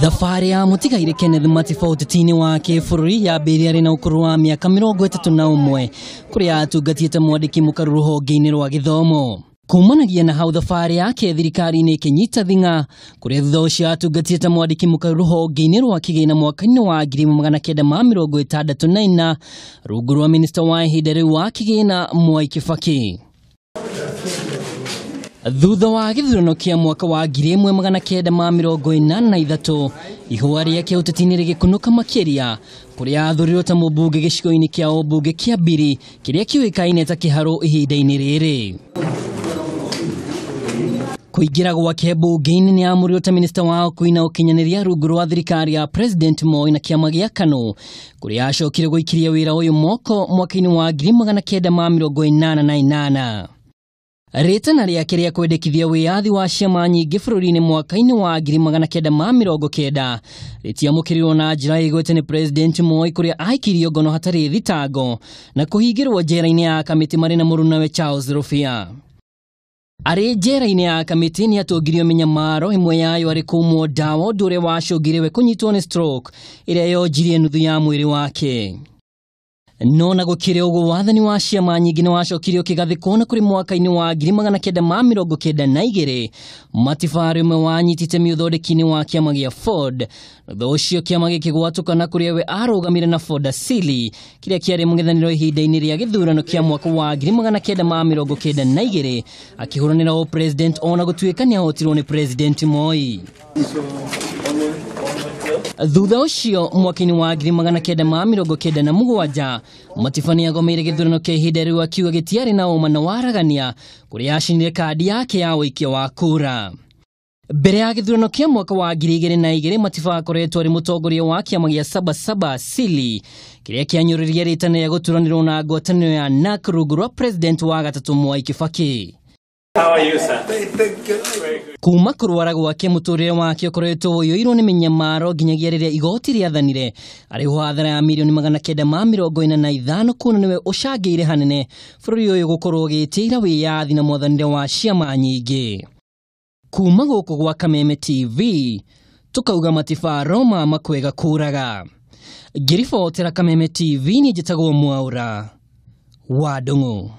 Thabarĩ ya mũtigaire Kenneth Matiba uteti-ini wake bururi yambĩrĩirie arĩ na ukuru wa miaka mirongo itatu na umwe kũrĩa atungatĩte mwandĩki mũkaru rũhonge-inĩ rwa gĩthomo. Kumanagia na hau thabarĩ yake thirikari-ini ĩkĩnyita thing'a kũrĩa thutha ũcio atungatĩte mwandĩki mũkaru rũhonge-inĩ rwa kĩgĩna mwaka-inĩ wa 1964 rungu rwa minista wa ihinda rĩu wa kĩgĩna Mwai Kibaki. Thutha wa gĩthurano kĩa mwaka wa 1983 ihũa rĩake uteti-ini rĩgĩkunũka makĩria kũrĩa athurirwo ta mũmbunge gĩcigo-inĩ kĩa ũmbunge kĩa Mbiri kĩrĩa kĩũĩkaine ta kĩharũ ihinda-inĩ rĩrĩ. Kũingĩra gwake mbunge-inĩ nĩ aamũrirwo ta minista wa ũkuui na ũkinyanĩria rungu rwa thirikari ya President Moi na kiama gĩa KANU kũrĩa acokire gũikiria wĩra ũyũ mwaka-inĩ wa 1988. Rĩtana rĩake rĩa kwendekithia wiyathi wa ciama nyingi bururi-ini mwaka-inĩ wa 1990 rĩtiamũkĩrirwo na njĩra ĩgwete nĩ President Moi kũrĩa aikirio ngono hatarĩ thitango na kũhingĩrwo njera-inĩ ya kamĩtĩ marĩ na mũrunawe Charles Rũbia. Arĩ njera-inĩ ya kamĩtĩ nĩ atongirio minyamaro, imwe yayo arĩ kũmwo ndawa ũndũ ũrĩa wacũngire we kũnyitwo nĩ stroke ĩrĩa yonjirie nuthu ya mwĩrĩ wake. No na gũkĩrĩ ũguo wathani wa ciama nyingi nĩ wacokirio kĩgathĩko na kũrĩ mwaka-inĩ wa 1992 Matiba arĩ ũmwe wanyitĩte ũthondeki-inĩ wa kiama gĩa Ford. Thutha ũcio kiama gĩkĩgwatũkana kũrĩa we arũgamire na Ford Asili kĩrĩa kĩarĩ mũng'ethanĩro ihinda-inĩ rĩa gĩthurano kĩa mwaka wa 1992 akĩhũranĩra o president ona gũtuĩka nĩ ahotirwo nĩ President Moi. Thutha ũcio mwaka-inĩ wa 1997 Matiba nĩ agomeire gĩthurano kĩa ihinda rĩu akiuga gĩtiarĩ na ũma na waragania kũrĩa acinire kandi yake ya ũikia wa kura. Mbere ya gĩthurano kĩa mwaka wa 2002 Matiba akoretwo arĩ mũtongoria wa kiama gĩa Sabasaba Asili kĩrĩa kĩanyũrĩrie rĩtana rĩa gũturanĩrwo na ngwatanĩro ya NARC rungu rwa President wa gatatũ Mwai Kibaki. How are you, sir? Kuuma kũrwara gwake mũtũrĩre wake ũkoretwo ũiyũirwo nĩ minyamaro nginyagia rĩrĩa igoti rĩathanire arĩho hathara ya mirioni 945 kuona nĩwe ũcangĩire hanene bũrũri ũyũ gũkorwo ũgĩtĩĩra wĩyathi na mwathanire wa ciama nyingi. Kuuma gũkũ gwa Kameme TV tukauga Matiba Roma makwega kũraga. Ngĩribotera Kameme TV nĩ njĩtagwo Mwaura wa Ndung'u.